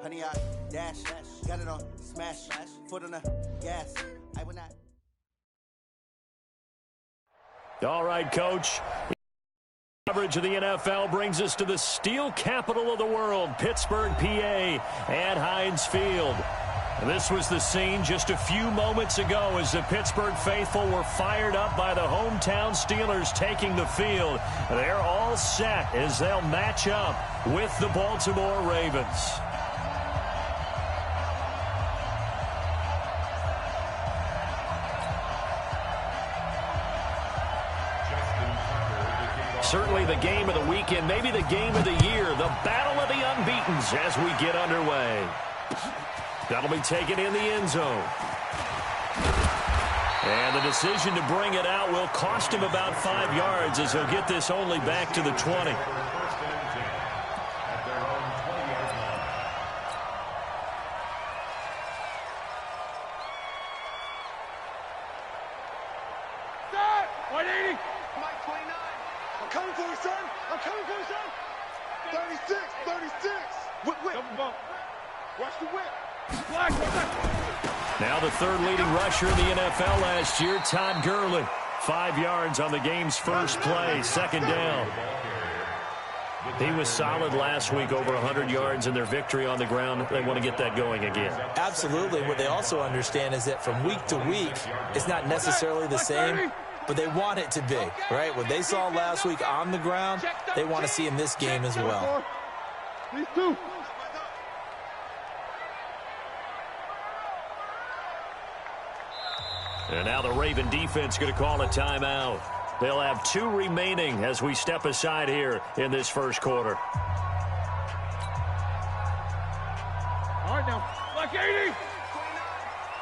Honey, I dash, got it on, smash, foot on the gas, I will not. All right, Coach. Coverage of the NFL brings us to the steel capital of the world, Pittsburgh, PA, at Heinz Field. This was the scene just a few moments ago as the Pittsburgh faithful were fired up by the hometown Steelers taking the field. They're all set as they'll match up with the Baltimore Ravens. Certainly the game of the weekend, maybe the game of the year, the battle of the unbeatens as we get underway. That'll be taken in the end zone. And the decision to bring it out will cost him about 5 yards as he'll get this only back to the 20. Now the third leading rusher in the NFL last year, Todd Gurley. 5 yards on the game's first play, second down. He was solid last week, over 100 yards in their victory on the ground. They want to get that going again. Absolutely. What they also understand is that from week to week, it's not necessarily the same, but they want it to be, right? What they saw last week on the ground, they want to see in this game as well. These two. And now the Raven defense going to call a timeout. They'll have 2 remaining as we step aside here in this first quarter. All right, now. Black 80.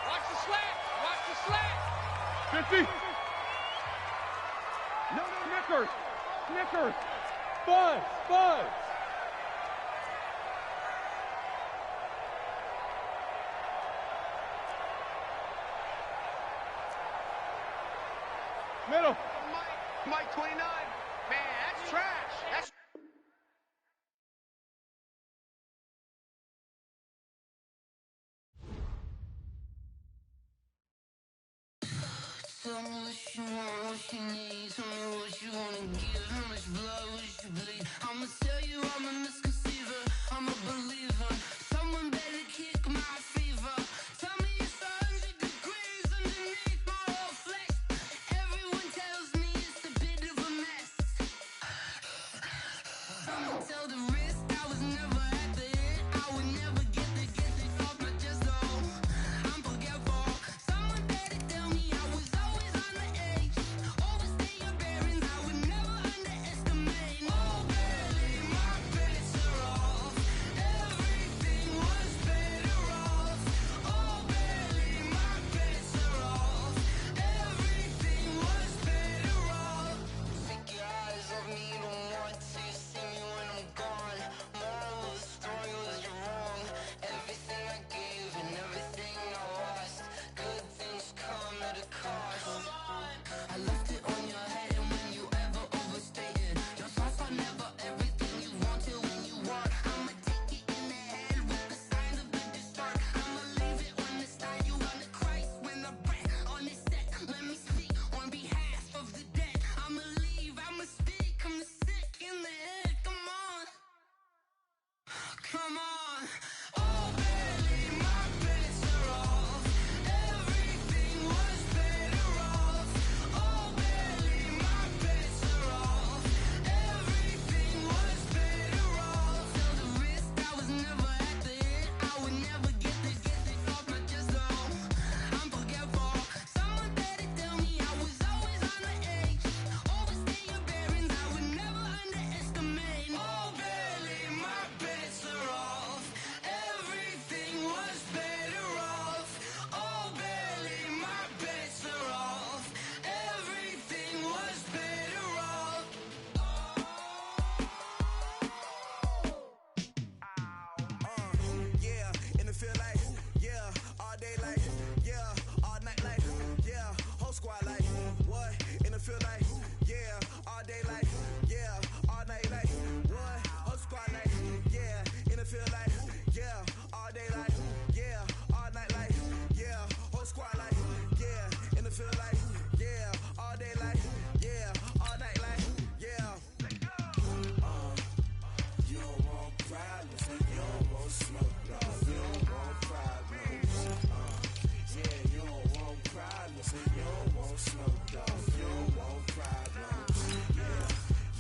Watch the slant. Watch the slant. 50. No, Snickers. Snickers. Buzz. Buzz. Middle. Mike 29. Man, that's trash. That's Tell me what you want, what you need. Tell me what you want to give. How much blood would you bleed? I'ma tell you I'm a misconceiver. I'm a believer. Someone better kick my fever. Tell me it's 100 degrees underneath my whole flesh. Everyone tells me it's a bit of a mess. Someone tell the risk I was never at the end. I would never get the off my chest though. I'm forgetful. Someone better tell me I was always on the edge. Overstay your bearings, I would never underestimate. Oh baby, my bets are off. squad like, what? In the field like, yeah. All day like, yeah. All night like, what? Whole squad like, yeah. In the field like, yeah. All day like, yeah. All night like, yeah. Whole squad like, yeah. In the field like, yeah. All day like, yeah. All night like, yeah. You don't want problems, you don't want smoke, dog. You don't want problems. Yeah, you don't want problems, you don't want smoke, dog. You don't want problems.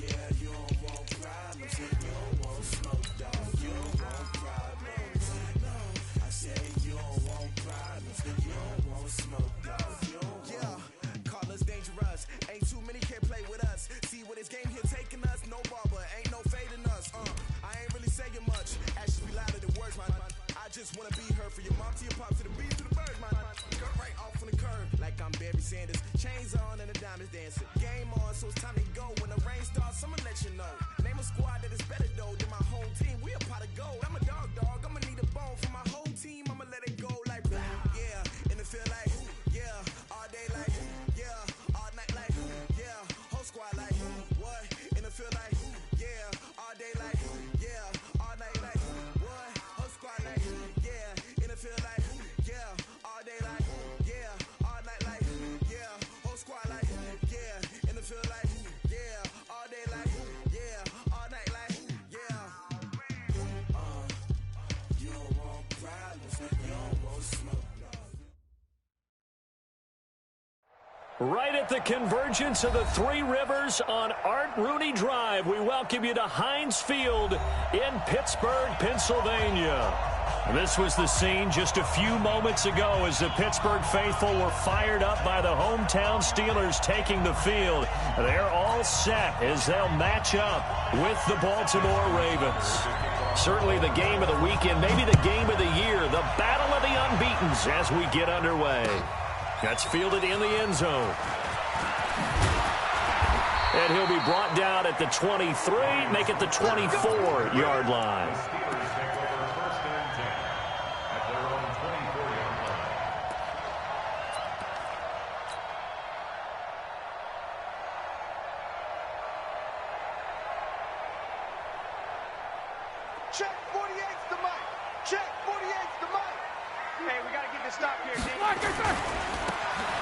Yeah, you don't want problems, you don't want smoke, dog. You don't want problems. No, I said you don't want problems, you don't want smoke, dog. You don't want. Call us dangerous. Ain't too many can play with us. See what this game here taking us. No barber, ain't no fading us. I ain't really saying much. Actions be louder than words, man. I just wanna be heard. For your mom to your pop to the beat to the bird, man. Go right off on the curb like I'm Barry Sanders. Chains on and the diamonds dancing. Game on, so it's time to go. When the rain starts, I'ma let you know. Name a squad that is better though than my home team. We a pot of gold. I'm a dog. I'ma need a bone for my whole team. I'ma let it go like, yeah. In the field like, yeah. All day like, yeah. All night like, yeah. Whole squad like, what? In the field like, yeah. All day like, yeah. All night like, what? Whole squad like, yeah. In the field like, yeah. All day like, yeah. All night like, yeah. Whole squad like, yeah. In the field like, yeah. All day like, yeah. All night like, yeah. You don't want problems, you don't want smoke. Right at the convergence of the Three Rivers on Art Rooney Drive, we welcome you to Heinz Field in Pittsburgh, Pennsylvania. This was the scene just a few moments ago as the Pittsburgh faithful were fired up by the hometown Steelers taking the field. They're all set as they'll match up with the Baltimore Ravens. Certainly the game of the weekend, maybe the game of the year, the battle of the unbeatens as we get underway. That's fielded in the end zone. And he'll be brought down at the 23, make it the 24-yard line. Check 48's the mic. Check 48's the mic. Hey, we got to get this stop here, D.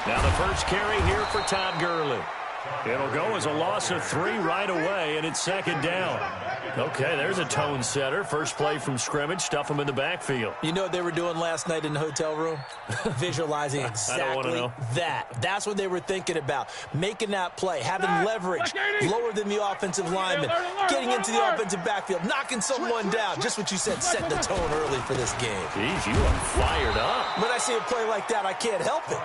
Now the first carry here for Todd Gurley. It'll go as a loss of 3 right away, and it's second down. Okay, there's a tone setter. First play from scrimmage, stuff him in the backfield. You know what they were doing last night in the hotel room? Visualizing exactly that. That's what they were thinking about. Making that play, having leverage, lower than the offensive lineman, getting into the offensive backfield, knocking someone down. Just what you said, setting the tone early for this game. Geez, you are fired up. When I see a play like that, I can't help it.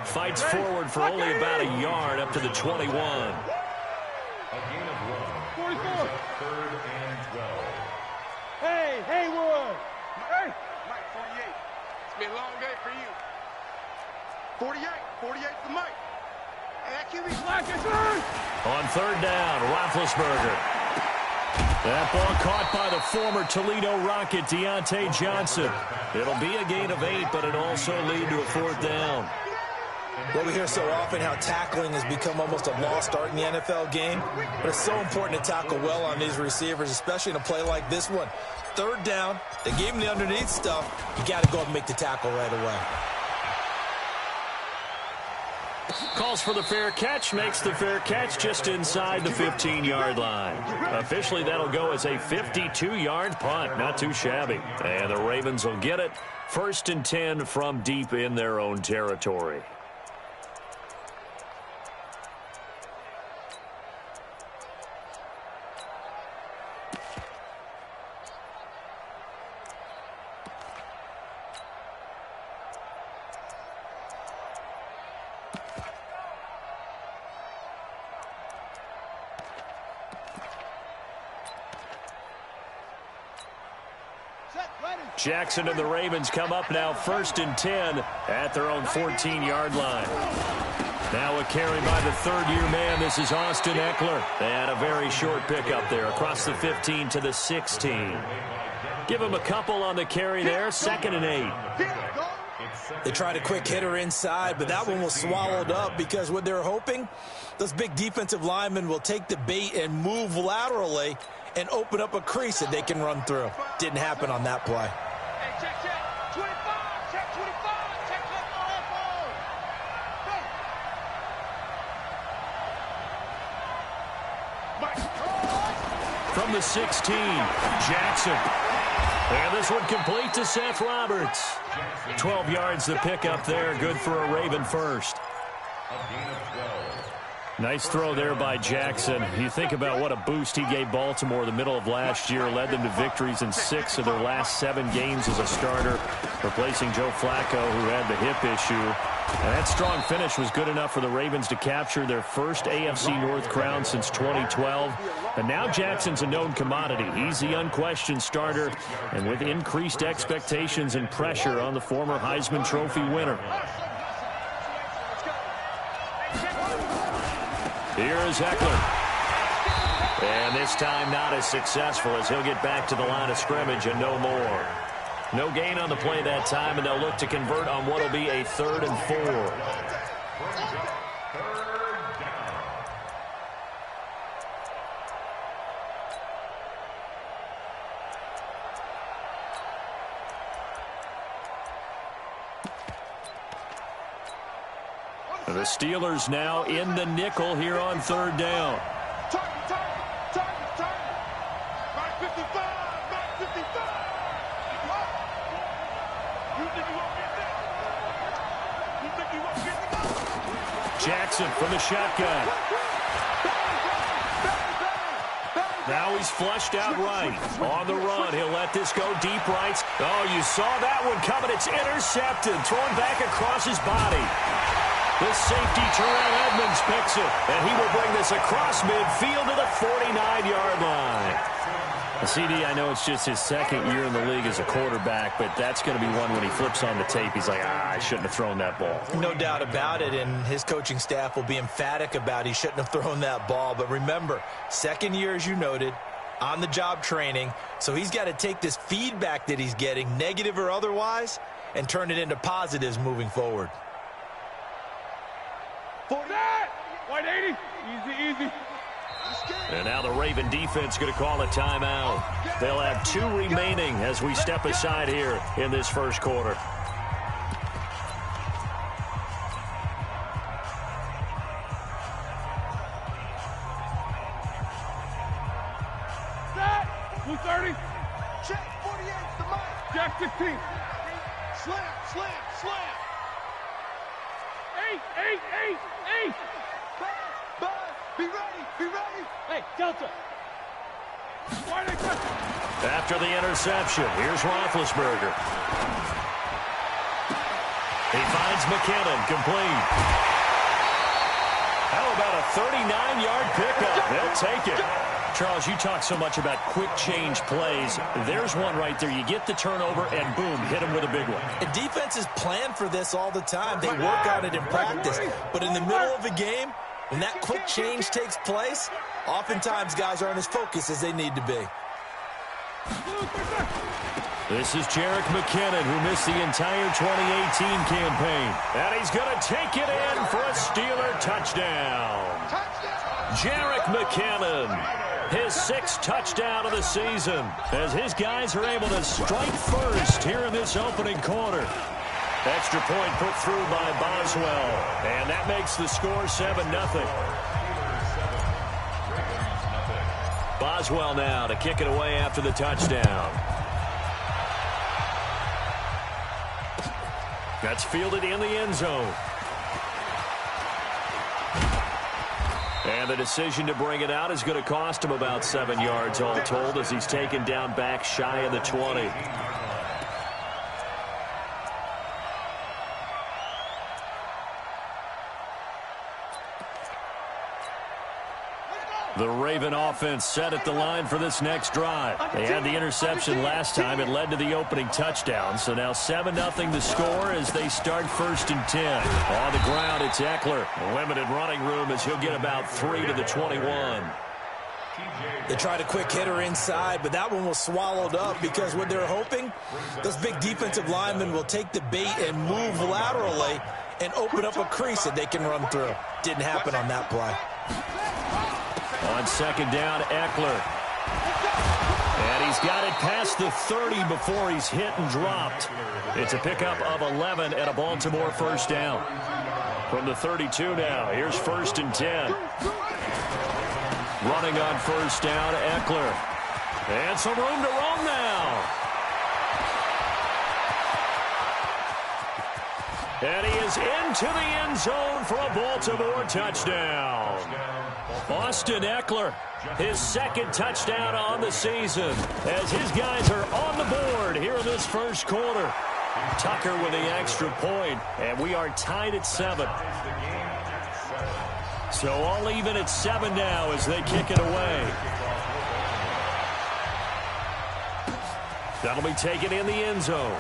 Fights forward for only about a yard up to the 21. Hey, Haywood. Hey, Mike 48. It's been a long day for you. 48's the mic. Hey, that QB's blocking, son. On third down, Roethlisberger. That ball caught by the former Toledo Rocket, Deontay Johnson. It'll be a gain of 8, but it'll also lead to a fourth down. Well, we hear so often how tackling has become almost a lost art in the NFL game, but it's so important to tackle well on these receivers, especially in a play like this one. Third down, they gave him the underneath stuff. You got to go and make the tackle right away. Calls for the fair catch, makes the fair catch just inside the 15-yard line. Officially, that'll go as a 52-yard punt. Not too shabby. And the Ravens will get it. 1st and 10 from deep in their own territory. Jackson and the Ravens come up now 1st and 10 at their own 14-yard line. Now a carry by the third-year man. This is Austin Eckler. And a very short pickup there across the 15 to the 16. Give him a couple on the carry there. 2nd and 8. They tried a quick hitter inside, but that one was swallowed up because what they're hoping, those big defensive linemen will take the bait and move laterally and open up a crease that they can run through. Didn't happen on that play. Hey, check, check. 25, check 25, check 25. From the 16, Jackson. And this one complete to Seth Roberts. 12 yards the pickup there. Good for a Raven first. Nice throw there by Jackson. You think about what a boost he gave Baltimore the middle of last year. Led them to victories in 6 of their last 7 games as a starter, replacing Joe Flacco, who had the hip issue. And that strong finish was good enough for the Ravens to capture their first AFC North crown since 2012. And now Jackson's a known commodity. He's the unquestioned starter, and with increased expectations and pressure on the former Heisman Trophy winner. Here is Eckler. And this time not as successful as he'll get back to the line of scrimmage and no more. No gain on the play that time, and they'll look to convert on what will be a 3rd and 4. The Steelers now in the nickel here on 3rd down. Target. Mark 55. You think you won't get that? You think you won't get that? Jackson from the shotgun. Now he's flushed out right. On the run, he'll let this go deep right. Oh, you saw that one coming. It's intercepted. Thrown back across his body. The safety, Terrell Edmonds, picks it, and he will bring this across midfield to the 49-yard line. CD, I know it's just his 2nd year in the league as a quarterback, but that's going to be one when he flips on the tape. He's like, I shouldn't have thrown that ball. No doubt about it, and his coaching staff will be emphatic about he shouldn't have thrown that ball. But remember, 2nd year, as you noted, on-the-job training, so he's got to take this feedback that he's getting, negative or otherwise, and turn it into positives moving forward. 180. Easy. And now the Raven defense going to call a timeout. They'll have 2 remaining as we step aside here in this first quarter. Set. 230. Check 48's the mic. Jack 15. Slam. 8. Buzz. Be ready. Hey, Delta. After the interception, here's Roethlisberger. He finds McKinnon, complete. How about a 39-yard pickup? They'll take it. Charles, you talk so much about quick change plays. There's one right there. You get the turnover, and boom, hit him with a big one. And defenses plan for this all the time. They work on it in practice. But in the middle of a game, when that quick change takes place, oftentimes guys aren't as focused as they need to be. This is Jerick McKinnon, who missed the entire 2018 campaign. And he's going to take it in for a Steeler touchdown. Jerick McKinnon, his 6th touchdown of the season, as his guys are able to strike first here in this opening quarter. Extra point put through by Boswell, and that makes the score 7-0. Boswell now to kick it away after the touchdown. That's fielded in the end zone. And the decision to bring it out is going to cost him about 7 yards all told, as he's taken down back shy of the 20. The Raven offense set at the line for this next drive. They had the interception last time. It led to the opening touchdown. So now 7-0 the score as they start 1st and 10. On the ground, it's Eckler. Limited running room as he'll get about 3 to the 21. They tried a quick hitter inside, but that one was swallowed up because what they're hoping, those big defensive linemen will take the bait and move laterally and open up a crease that they can run through. Didn't happen on that play. On second down, Eckler. And he's got it past the 30 before he's hit and dropped. It's a pickup of 11 and a Baltimore first down. From the 32 now, here's 1st and 10. Running on first down, Eckler. And some room to roam now. And he is into the end zone for a Baltimore touchdown. Austin Eckler, his second touchdown on the season, as his guys are on the board here in this first quarter. Tucker with the extra point, and we are tied at 7. So all even at 7 now as they kick it away. That'll be taken in the end zone.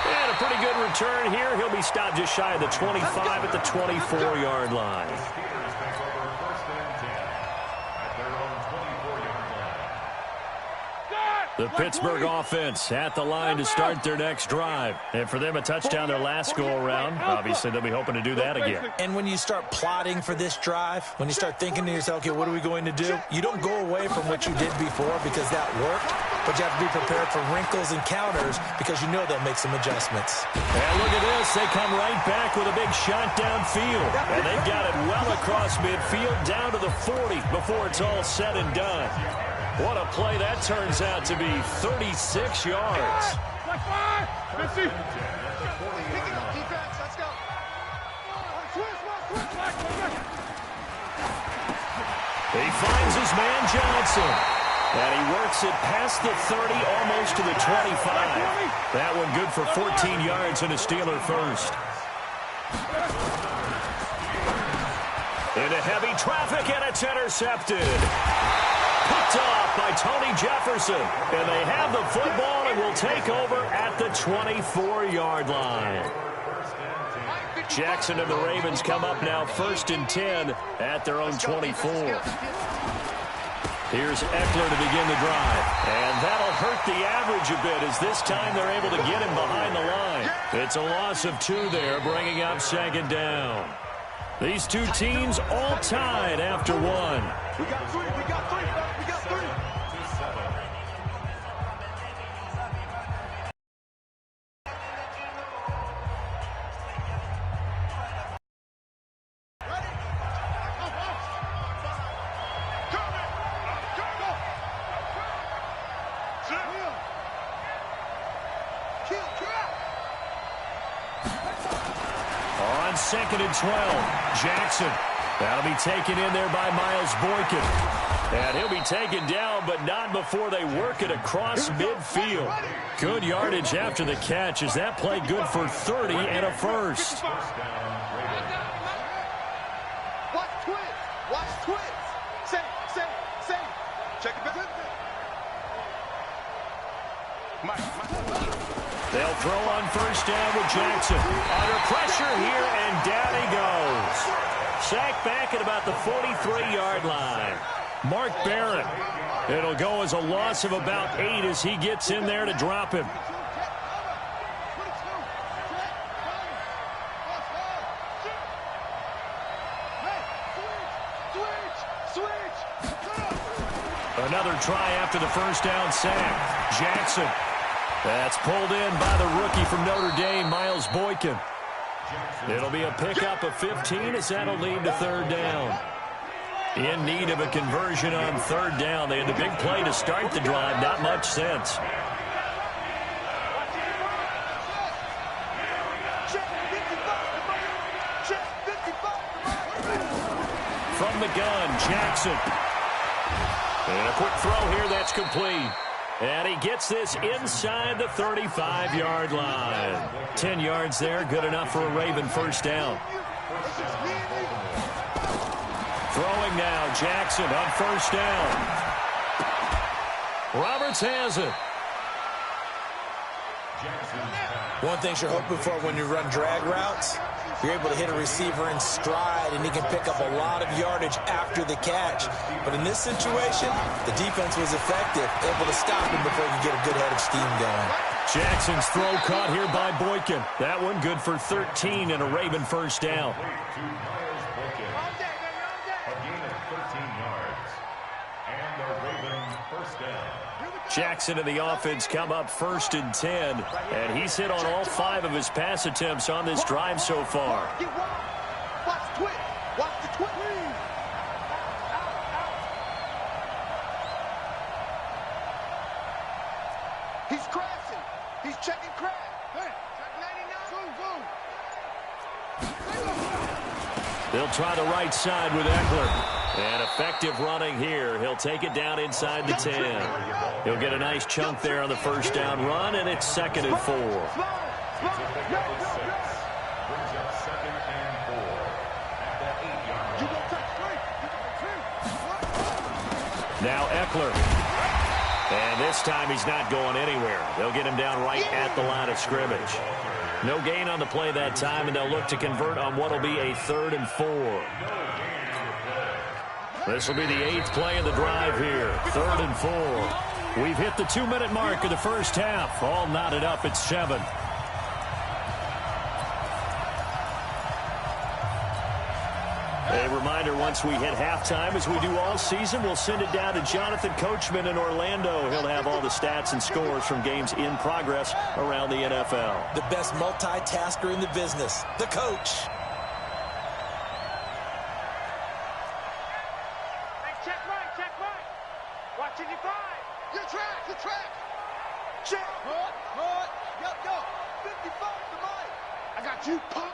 And a pretty good return here. He'll be stopped just shy of the 25 at the 24-yard line. The Pittsburgh offense at the line to start their next drive. And for them, a touchdown their last go-around. Obviously, they'll be hoping to do that again. And when you start plotting for this drive, when you start thinking to yourself, okay, what are we going to do? You don't go away from what you did before because that worked, but you have to be prepared for wrinkles and counters because you know they'll make some adjustments. And look at this. They come right back with a big shot downfield. And they've got it well across midfield down to the 40 before it's all said and done. What a play that turns out to be, 36 yards. He finds his man Johnson. And he works it past the 30, almost to the 25. That one good for 14 yards and a Steeler first. Into heavy traffic, and it's intercepted. Picked off by Tony Jefferson. And they have the football and will take over at the 24-yard line. Jackson and the Ravens come up now 1st and 10 at their own 24. Here's Eckler to begin the drive. And that'll hurt the average a bit as this time they're able to get him behind the line. It's a loss of 2 there, bringing up 2nd down. These two teams all tied after 1. We got 3. We got 3. We got 3. On 2nd and 12, Jackson. That'll be taken in there by Miles Boykin. And he'll be taken down, but not before they work it across midfield. Good yardage after the catch. Is that play good for 30 and a first? Watch twins. Watch twins. Say. Check it back. They'll throw on first down with Jackson. Under pressure here, and down he goes. Sacked back at about the 43-yard line. Mark Barrett. It'll go as a loss of about 8 as he gets in there to drop him. Another try after the first down sack. Jackson. That's pulled in by the rookie from Notre Dame, Miles Boykin. It'll be a pickup of 15 as that'll lead to 3rd down. In need of a conversion on 3rd down. They had the big play to start the drive. Not much sense. From the gun, Jackson. And a quick throw here that's complete. And he gets this inside the 35-yard line. 10 yards there, good enough for a Raven first down. Throwing now, Jackson on first down. Roberts has it. One thing you're hoping for when you run drag routes, You're able to hit a receiver in stride, and he can pick up a lot of yardage after the catch. But in this situation, the defense was effective, able to stop him before he could get a good head of steam going. Jackson's throw caught here by Boykin. That one good for 13 and a Raven first down. Jackson and the offense come up 1st and 10, and he's hit on all 5 of his pass attempts on this drive so far. Watch the twist. Watch the twist. He's crashing. He's checking crash. Hey, check 99. They'll try the right side with Eckler. And effective running here. He'll take it down inside the 10. He'll get a nice chunk there on the first down run, and it's 2nd and 4. Now Eckler. And this time he's not going anywhere. They'll get him down right at the line of scrimmage. No gain on the play that time, and they'll look to convert on what will be a 3rd and 4. This will be the 8th play of the drive here. 3rd and 4. We've hit the 2-minute mark of the first half. All knotted up at 7. A reminder, once we hit halftime, as we do all season, we'll send it down to Jonathan Coachman in Orlando. He'll have all the stats and scores from games in progress around the NFL. The best multitasker in the business, the coach. Watching your five. Your track. Check. Good. Yep, go. 55 to Mike. I got you, punk.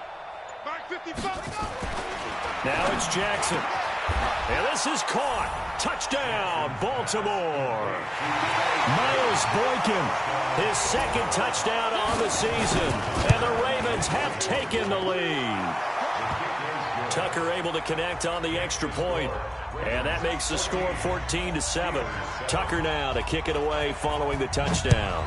Mike 55. Now it's Jackson. And this is caught. Touchdown, Baltimore. Miles Boykin, his 2nd touchdown on the season. And the Ravens have taken the lead. Tucker able to connect on the extra point. And that makes the score 14-7. Tucker now to kick it away following the touchdown.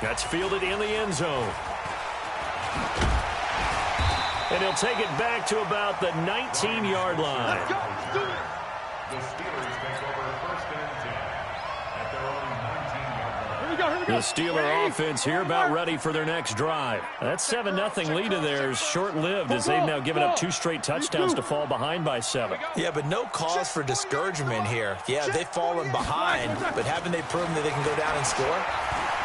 That's fielded in the end zone. And he'll take it back to about the 19-yard line. Let's go. Let's do it. The Steelers take over 1st and 10 at their own 19-yard line. Here we go. The Steeler offense here about ready for their next drive. That 7-0 lead of theirs short-lived as they've now given up 2 straight touchdowns to fall behind by 7. Yeah, but no cause for discouragement here. Yeah, they've fallen behind, but haven't they proven that they can go down and score?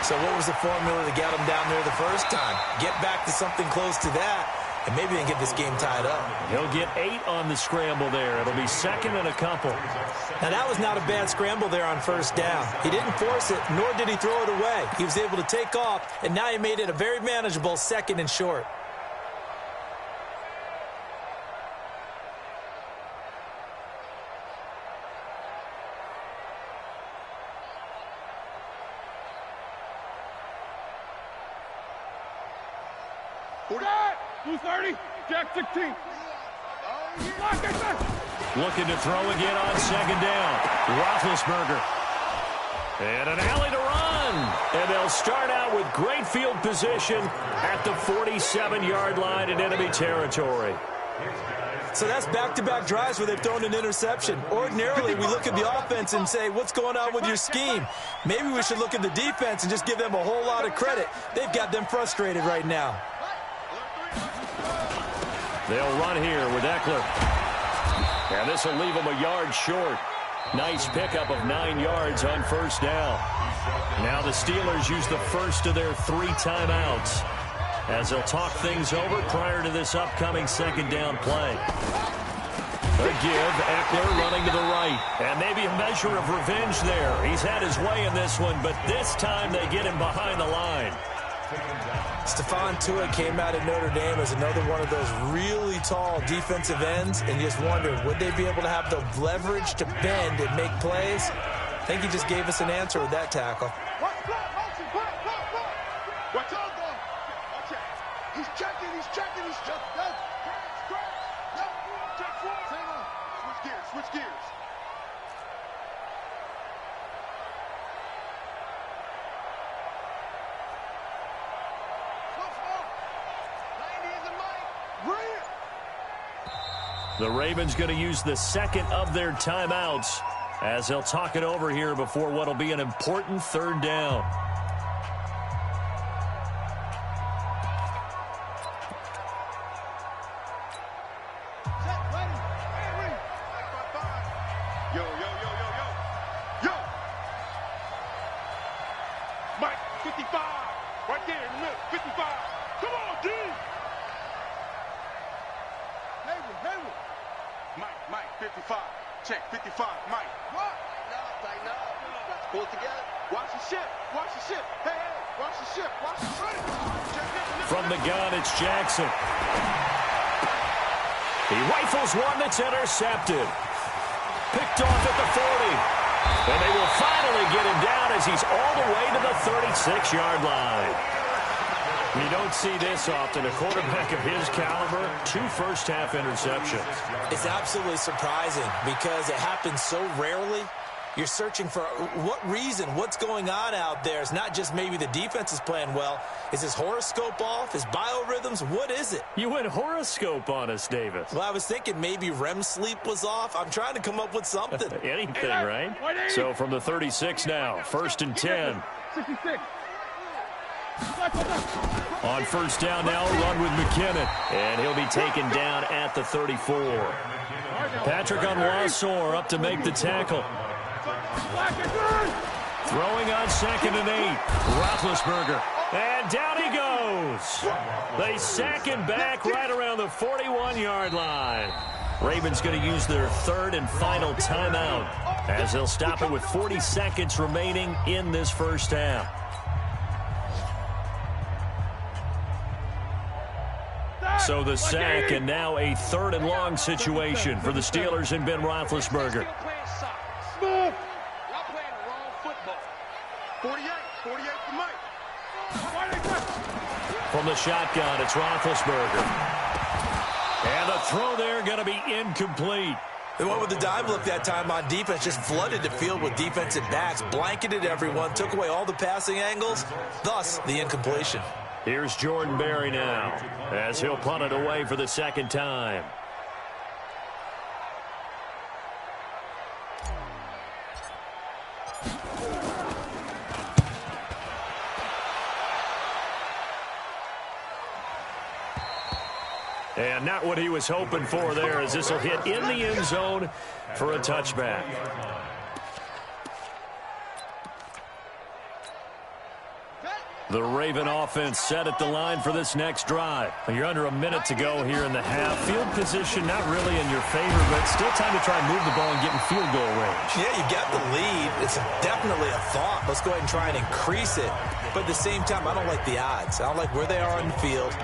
So what was the formula to get them down there the first time? Get back to something close to that, and maybe they can get this game tied up. He'll get 8 on the scramble there. It'll be 2nd and a couple. Now, that was not a bad scramble there on first down. He didn't force it, nor did he throw it away. He was able to take off, and now he made it a very manageable 2nd and short. Jack, 230. Jack 16. Looking to throw again on 2nd down. Roethlisberger. And an alley to run. And they'll start out with great field position at the 47-yard line in enemy territory. So that's back-to-back drives where they've thrown an interception. Ordinarily, we look at the offense and say, what's going on with your scheme? Maybe we should look at the defense and just give them a whole lot of credit. They've got them frustrated right now. They'll run here with Eckler. And this will leave them a yard short. Nice pickup of 9 yards on first down. Now the Steelers use the first of their 3 timeouts as they'll talk things over prior to this upcoming 2nd down play. A give, Eckler running to the right. And maybe a measure of revenge there. He's had his way in this one, but this time they get him behind the line. Stephon Tuitt came out of Notre Dame as another one of those really tall defensive ends, and just wondered, would they be able to have the leverage to bend and make plays? I think he just gave us an answer with that tackle. Watch out, though. Watch it. He's checking. Switch gears. The Ravens going to use the second of their timeouts as they'll talk it over here before what will be an important third down. Mike, 55. Right there in the middle, 55. Come on, D. Hayward. Mike, 55. Check, 55. Mike. What? Tighten up. Pull it together. Watch the ship. Hey, watch the ship. From the gun, it's Jackson. He rifles one that's intercepted. Picked off at the 40. And they will finally get him down as he's all the way to the 36-yard line. You don't see this often. A quarterback of his caliber, 2 first-half interceptions. It's absolutely surprising because it happens so rarely. You're searching for what reason, what's going on out there. It's not just maybe the defense is playing well. Is his horoscope off? His biorhythms? What is it? You went horoscope on us, Davis. Well, I was thinking maybe REM sleep was off. I'm trying to come up with something. Anything, right? So from the 36 now, 1st and 10. 66. On first down now, run with McKinnon. And he'll be taken down at the 34. Patrick Onwuasor up to make the tackle. Throwing on 2nd and 8. Roethlisberger. And down he goes. They sack him back right around the 41-yard line. Ravens going to use their 3rd and final timeout as they'll stop it with 40 seconds remaining in this first half. So the sack, and now a 3rd and long situation for the Steelers and Ben Roethlisberger. Y'all playing the wrong football. 48 for Mike. From the shotgun, it's Roethlisberger. And the throw there going to be incomplete. They went with the dime look that time on defense, just flooded the field with defensive backs, blanketed everyone, took away all the passing angles, thus the incompletion. Here's Jordan Berry now as he'll punt it away for the 2nd time. And not what he was hoping for there, as this will hit in the end zone for a touchback. The Raven offense set at the line for this next drive. You're under a minute to go here in the half. Field position not really in your favor, but still time to try and move the ball and get in field goal range. Yeah, you got the lead. It's definitely a thought. Let's go ahead and try and increase it. But at the same time, I don't like the odds. I don't like where they are on the field.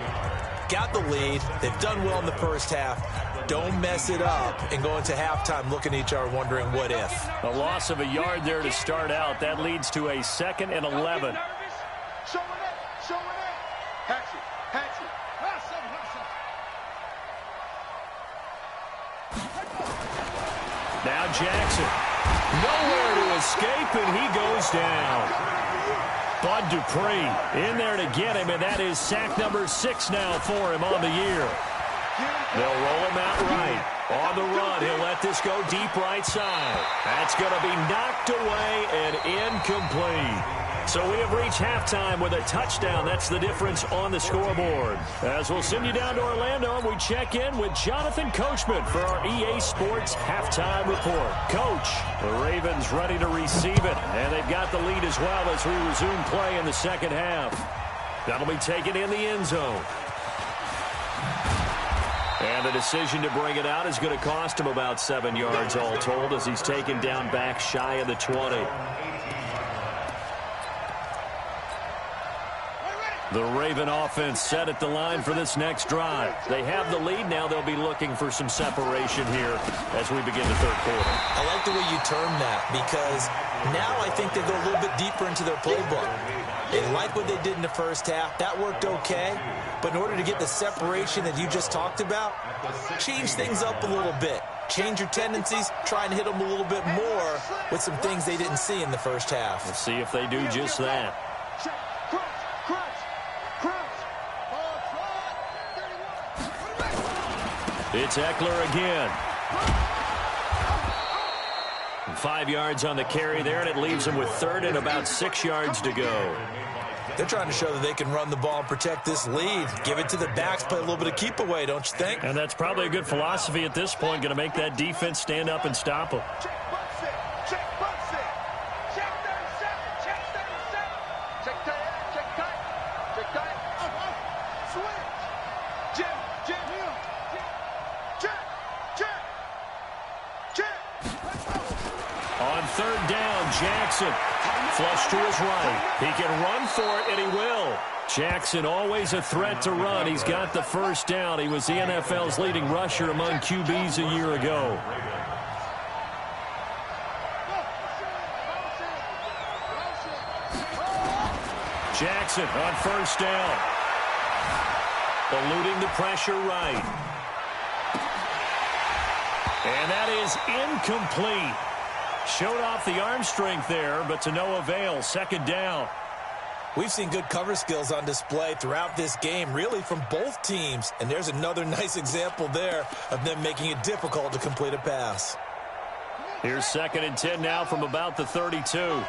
Got the lead. They've done well in the first half. Don't mess it up and go into halftime looking at each other wondering what if. A loss of a yard there to start out. That leads to a 2nd and 11. Show it. Hatch it. Now Jackson. Nowhere to escape, and he goes down. Bud Dupree in there to get him, and that is sack number 6 now for him on the year. They'll roll him out right. On the run, he'll let this go deep right side. That's going to be knocked away and incomplete. So we have reached halftime with a touchdown. That's the difference on the scoreboard. As we'll send you down to Orlando, and we check in with Jonathan Coachman for our EA Sports Halftime Report. Coach, the Ravens ready to receive it, and they've got the lead as well as we resume play in the second half. That'll be taken in the end zone. And the decision to bring it out is going to cost him about 7 yards all told as he's taken down back shy of the 20. The Raven offense set at the line for this next drive. They have the lead now. They'll be looking for some separation here as we begin the third quarter. I like the way you termed that because now I think they go a little bit deeper into their playbook. They like what they did in the first half. That worked okay. But in order to get the separation that you just talked about, change things up a little bit. Change your tendencies, try and hit them a little bit more with some things they didn't see in the first half. Let's see if they do just that. It's Eckler again. 5 yards on the carry there, and it leaves him with third and about 6 yards to go. They're trying to show that they can run the ball and protect this lead. Give it to the backs, play a little bit of keep away, don't you think? And that's probably a good philosophy at this point, going to make that defense stand up and stop them. Check 37. Check 37. Check tight. Check tight. Switch. Check. On third down, Jackson. Flush to his right. He can run for it, and he will. Jackson always a threat to run. He's got the first down. He was the NFL's leading rusher among QBs a year ago. Jackson on first down. Eluding the pressure right. And that is incomplete. Showed off the arm strength there, but to no avail. Second down. We've seen good cover skills on display throughout this game, really from both teams. And there's another nice example there of them making it difficult to complete a pass. Here's 2nd and 10 now from about the 32.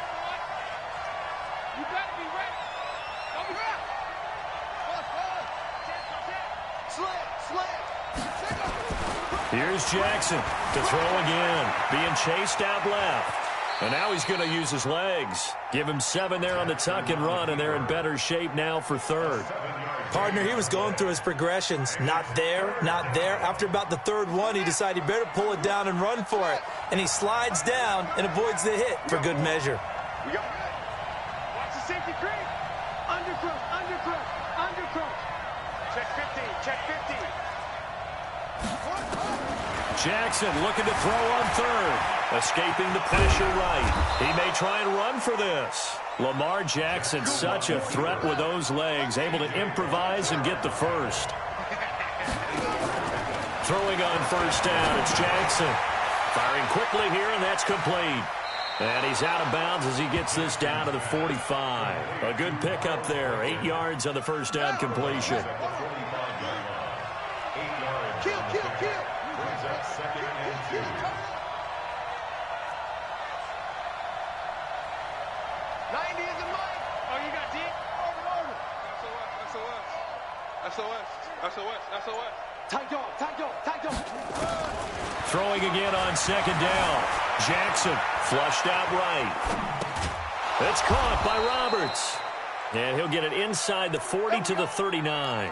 Here's Jackson to throw again. Being chased out left. And now he's going to use his legs. Give him 7 there on the tuck and run, and they're in better shape now for third. Partner, he was going through his progressions. Not there, not there. After about the third one, he decided he better pull it down and run for it. And he slides down and avoids the hit for good measure. Watch the safety creep. Undercrook. Check 50. Jackson looking to throw on third. Escaping the pressure right. He may try and run for this. Lamar Jackson, such a threat with those legs. Able to improvise and get the first. Throwing on first down, it's Jackson. Firing quickly here, and that's complete. And he's out of bounds as he gets this down to the 45. A good pickup there. 8 yards on the first down completion. Kill. Brings up 2nd and 2. 90 is the mic. Oh, you got deep? Over. SOS. Tight dog. Throwing again on 2nd down. Jackson flushed out right. It's caught by Roberts. And he'll get it inside the 40 to the 39.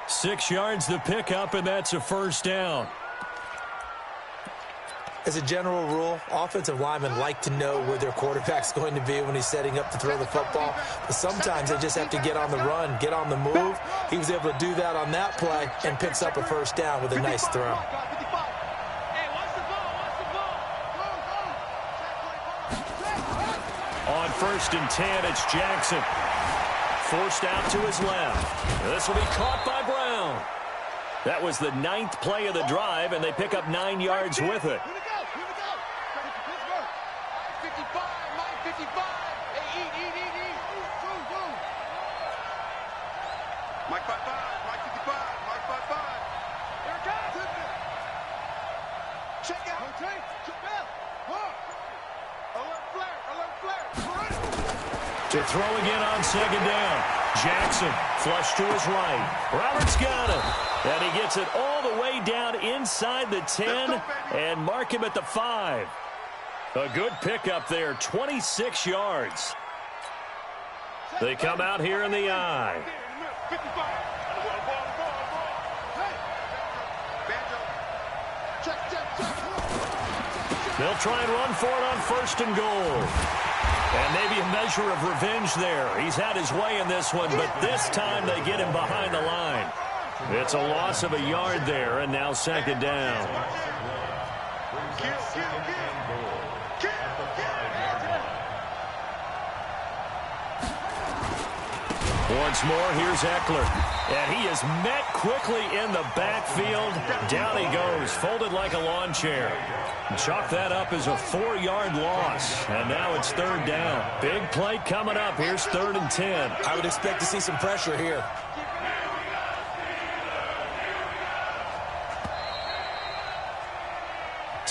6 yards the pickup, and that's a first down. As a general rule, offensive linemen like to know where their quarterback's going to be when he's setting up to throw the football. But sometimes they just have to get on the run, get on the move. He was able to do that on that play and picks up a first down with a nice throw. On 1st and 10, it's Jackson. Forced out to his left. This will be caught by Brown. That was the 9th play of the drive, and they pick up 9 yards with it. Here we go. Pittsburgh. 55, Mike 55. Hey, eat. Mike 55, Mike 55, Mike 55. Here it comes. Check out. Check out. Alert flare. To throw again on 2nd down. Jackson flush to his right. Roberts got it. And he gets it all the way down inside the 10 and mark him at the 5. A good pickup there, 26 yards. They come out here in the eye. 55. They'll try and run for it on 1st and goal. And maybe a measure of revenge there. He's had his way in this one, but this time they get him behind the line. It's a loss of a yard there, and now 2nd down. Once more, here's Eckler. And he is met quickly in the backfield. Down he goes, folded like a lawn chair. Chalk that up as a 4-yard loss. And now it's 3rd down. Big play coming up. Here's 3rd and 10. I would expect to see some pressure here.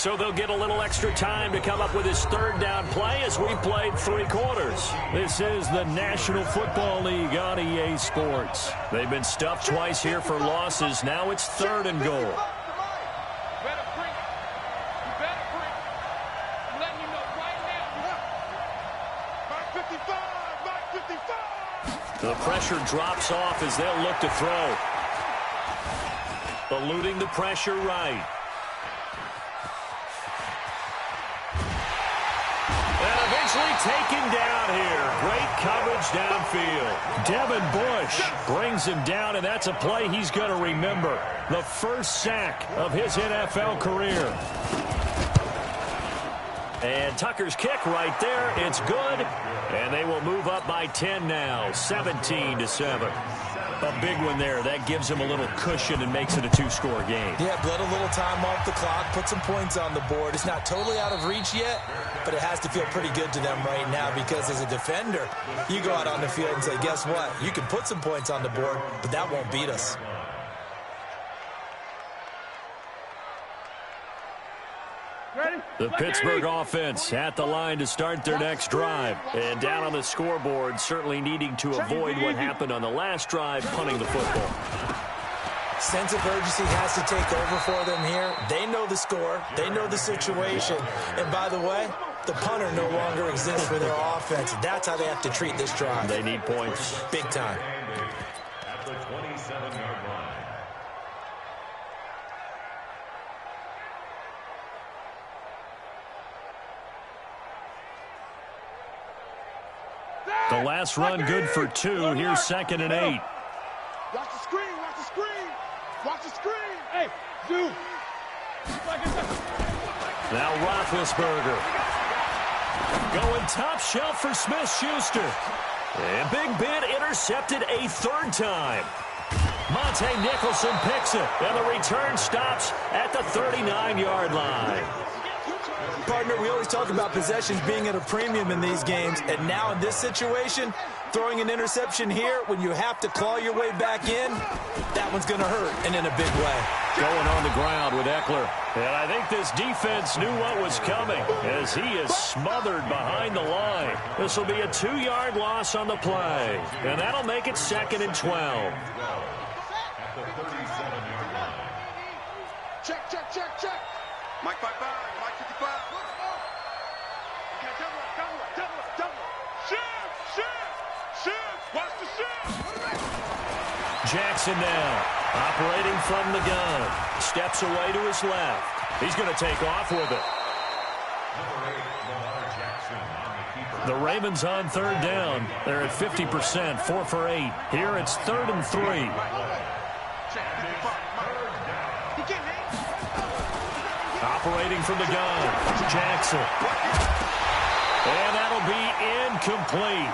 So they'll get a little extra time to come up with his third down play as we played 3 quarters. This is the National Football League on EA Sports. They've been stuffed twice here for losses. Now it's 3rd and goal. The pressure drops off as they'll look to throw. Eluding the pressure right. And eventually taken down here. Great coverage downfield. Devin Bush brings him down, and that's a play he's going to remember. The first sack of his NFL career. And Tucker's kick right there. It's good. And they will move up by 10 now, 17-7. A big one there. That gives them a little cushion and makes it a 2-score game. Yeah, let a little time off the clock, put some points on the board. It's not totally out of reach yet, but it has to feel pretty good to them right now because as a defender, you go out on the field and say, guess what? You can put some points on the board, but that won't beat us. The Pittsburgh offense at the line to start their next drive. And down on the scoreboard, certainly needing to avoid what happened on the last drive, punting the football. Sense of urgency has to take over for them here. They know the score. They know the situation. And by the way, the punter no longer exists for their offense. That's how they have to treat this drive. They need points. Big time. At the 27-yard line. The last run good for 2. Here's 2nd and 8. Watch the screen, watch the screen. Watch the screen. Hey, dude. Now Roethlisberger. Going top shelf for Smith-Schuster. And Big Ben intercepted a 3rd time. Monte Nicholson picks it. And the return stops at the 39-yard line. Partner, we always talk about possessions being at a premium in these games, and now in this situation, throwing an interception here when you have to claw your way back in, that one's going to hurt, and in a big way. Going on the ground with Eckler. And I think this defense knew what was coming as he is smothered behind the line. This will be a 2-yard loss on the play, and that'll make it 2nd and 12. At the 37-yard line. Check, check, check, check. Mike 55, Mike 55. Okay, double up. Shift. Watch the shift. Jackson now, operating from the gun. Steps away to his left. He's going to take off with it. Number 8, Lamar Jackson on the keeper. The Ravens on 3rd down. They're at 50%, 4 for 8. Here it's 3rd and 3. Operating from the gun, Jackson. And that'll be incomplete.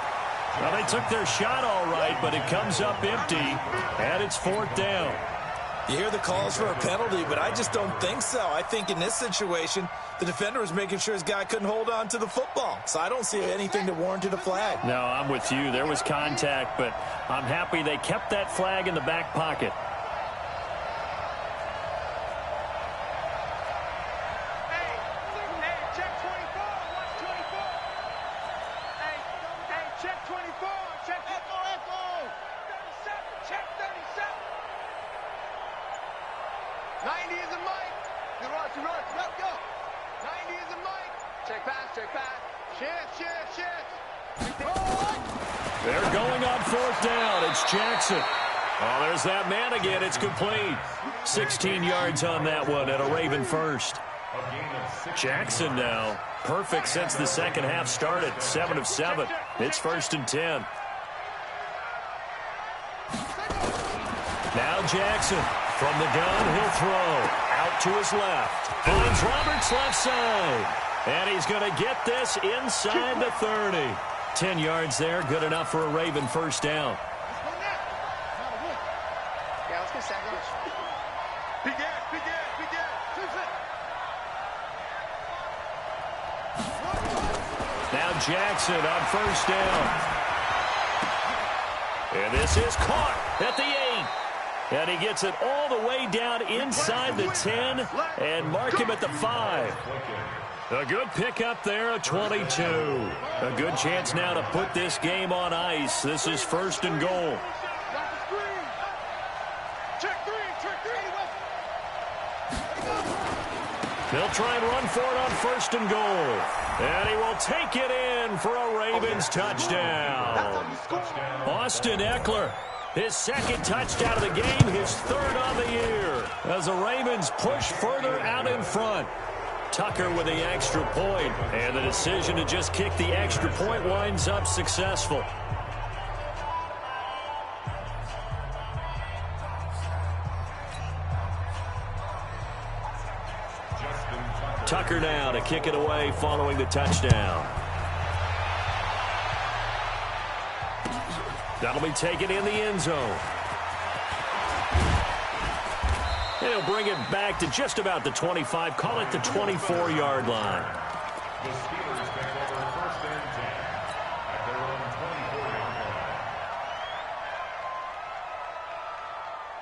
Well, they took their shot all right, but it comes up empty, and it's 4th down. You hear the calls for a penalty, but I just don't think so. I think in this situation, the defender was making sure his guy couldn't hold on to the football. So I don't see anything that warranted a flag. No, I'm with you. There was contact, but I'm happy they kept that flag in the back pocket. They're going on 4th down. It's Jackson. Oh, there's that man again. It's complete. 16 yards on that one and a Raven first. Jackson now. Perfect since the second half started. 7 of 7. It's 1st and 10. Now Jackson. From the gun, he'll throw. Out to his left. Finds Roberts left side. And he's going to get this inside the 30. 10 yards there. Good enough for a Raven first down. Yeah, let's get Sanders. Now Jackson on first down. And this is caught at the 8. And he gets it all the way down inside the 10 and mark him at the 5. A good pickup there, a 22. A good chance now to put this game on ice. This is 1st and goal. They'll try and run for it on 1st and goal. And he will take it in for a Ravens touchdown. Austin Eckler, his 2nd touchdown of the game, his 3rd on the year. As the Ravens push further out in front. Tucker with the extra point, and the decision to just kick the extra point winds up successful. Tucker now to kick it away following the touchdown. That'll be taken in the end zone. He'll bring it back to just about the 25, call it the 24-yard line. The Steelers take over 1st and 10 at their own 24-yard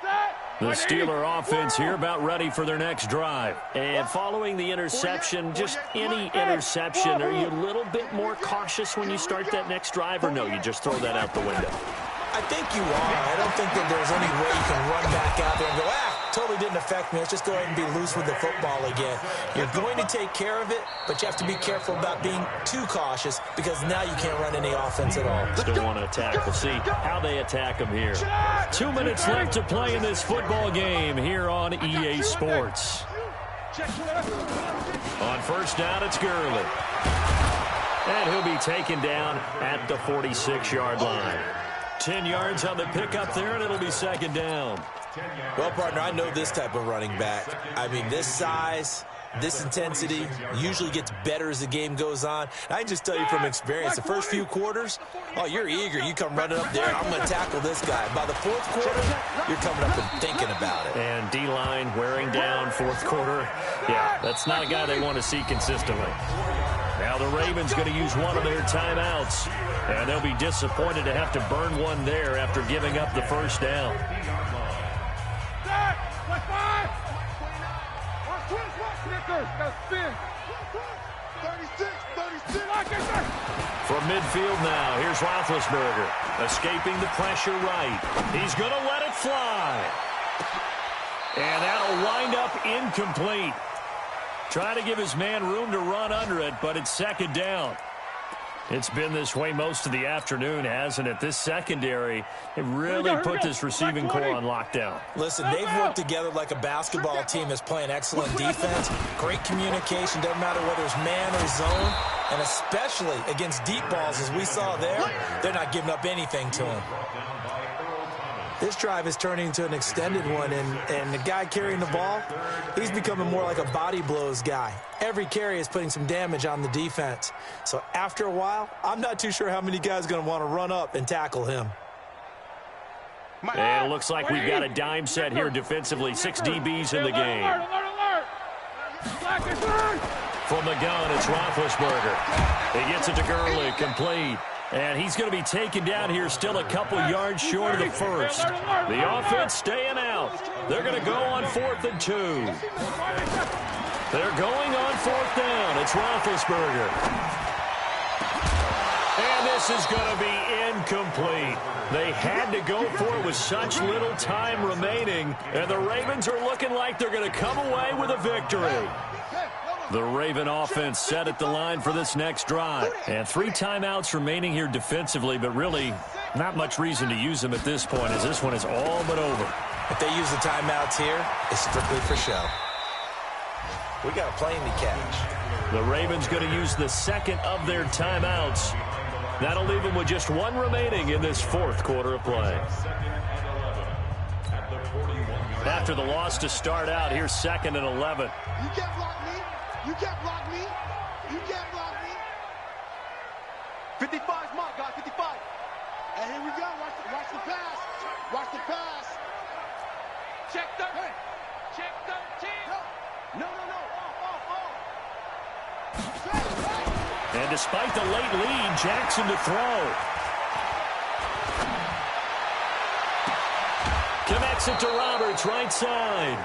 line. The Steeler offense here about ready for their next drive. And following the interception, just any interception, are you a little bit more cautious when you start that next drive, or no, you just throw that out the window? I think you are. I don't think that there's any way you can run back out there and go, totally didn't affect me. Let's just go ahead and be loose with the football again. You're going to take care of it, but you have to be careful about being too cautious because now you can't run any offense at all. Still want to attack. We'll see how they attack them here. 2 minutes left to play in this football game here on EA Sports. On 1st down, it's Gurley. And he'll be taken down at the 46-yard line. 10 yards on the pickup there, and it'll be 2nd down. Well, partner, I know this type of running back. I mean, this size, this intensity usually gets better as the game goes on. I can just tell you from experience, the first few quarters, oh, you're eager. You come running up there, I'm going to tackle this guy. By the 4th quarter, you're coming up and thinking about it. And D-line wearing down 4th quarter. Yeah, that's not a guy they want to see consistently. Now the Ravens going to use one of their timeouts, and they'll be disappointed to have to burn one there after giving up the 1st down. From midfield now, here's Roethlisberger, escaping the pressure right. He's going to let it fly. And that'll wind up incomplete. Try to give his man room to run under it, but it's 2nd down. It's been this way most of the afternoon, hasn't it? This secondary, it really put this receiving core on lockdown. Listen, they've worked together like a basketball team that's playing excellent defense. Great communication, doesn't matter whether it's man or zone. And especially against deep balls, as we saw there, they're not giving up anything to him. This drive is turning into an extended one, and the guy carrying the ball, he's becoming more like a body blows guy. Every carry is putting some damage on the defense. So after a while, I'm not too sure how many guys are going to want to run up and tackle him. And it looks like we've got a dime set here defensively. 6 DBs in the game. From the gun, it's Roethlisberger. He gets it to Gurley, complete. And he's going to be taken down here still a couple yards short of the 1st. The offense staying out. They're going to go on 4th and 2. They're going on 4th down. It's Roethlisberger. And this is going to be incomplete. They had to go for it with such little time remaining. And the Ravens are looking like they're going to come away with a victory. The Raven offense set at the line for this next drive. And 3 timeouts remaining here defensively, but really not much reason to use them at this point, as this one is all but over. If they use the timeouts here, it's strictly for show. We got a plane to catch. The Ravens going to use the 2nd of their timeouts. That'll leave them with just 1 remaining in this 4th quarter of play. After the loss to start out, here's 2nd and 11. You can't block me. You can't block me. You can't block me. 55's mark, guys. 55. And here we go. Watch the pass. Watch the pass. Check 13. Hey. Check 13. No. Off. And despite the late lead, Jackson to throw. Connects Kicks it to Roberts, right side.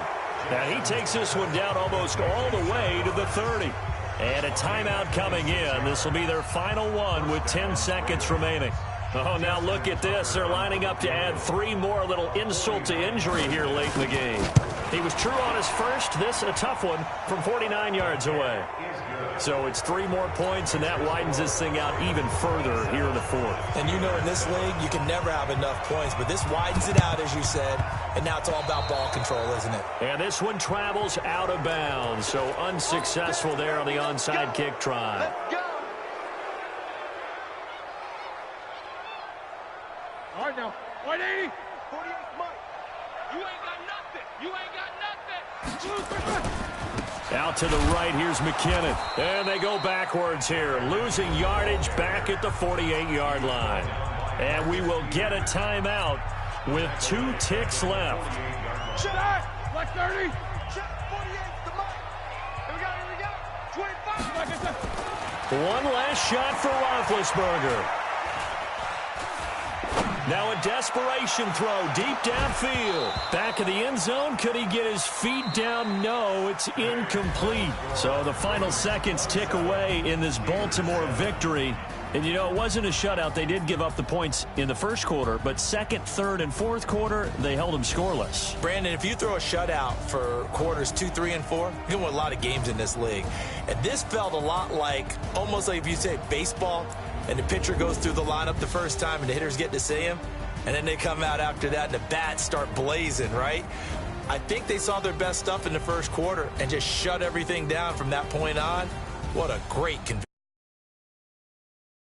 Now he takes this one down almost all the way to the 30. And a timeout coming in. This will be their final one with 10 seconds remaining. Oh, now look at this. They're lining up to add 3 more. A little insult to injury here late in the game. He was true on his first. This a tough one from 49 yards away. So it's 3 more points, and that widens this thing out even further here in the fourth. And you know in this league, you can never have enough points, but this widens it out, as you said, and now it's all about ball control, isn't it? And this one travels out of bounds, so unsuccessful there on the onside kick try. Let's go. All right, now. 180. 48, Mike. You ain't got nothing. You ain't got nothing. Out to the right, here's McKinnon. And they go backwards here, losing yardage back at the 48-yard line. And we will get a timeout with 2 ticks left. Shut up. Black 30. Shut 48 to Mike. Here we go. 25. Like I said. One last shot for Roethlisberger. Now a desperation throw deep downfield. Back of the end zone. Could he get his feet down? No, it's incomplete. So the final seconds tick away in this Baltimore victory. And, you know, it wasn't a shutout. They did give up the points in the first quarter, but second, third, and fourth quarter, they held them scoreless. Brandon, if you throw a shutout for quarters 2, 3, and 4, you can win a lot of games in this league. And this felt a lot like, almost like if you say baseball, and the pitcher goes through the lineup the first time and the hitters get to see him, and then they come out after that and the bats start blazing, right? I think they saw their best stuff in the first quarter and just shut everything down from that point on. What a great conviction.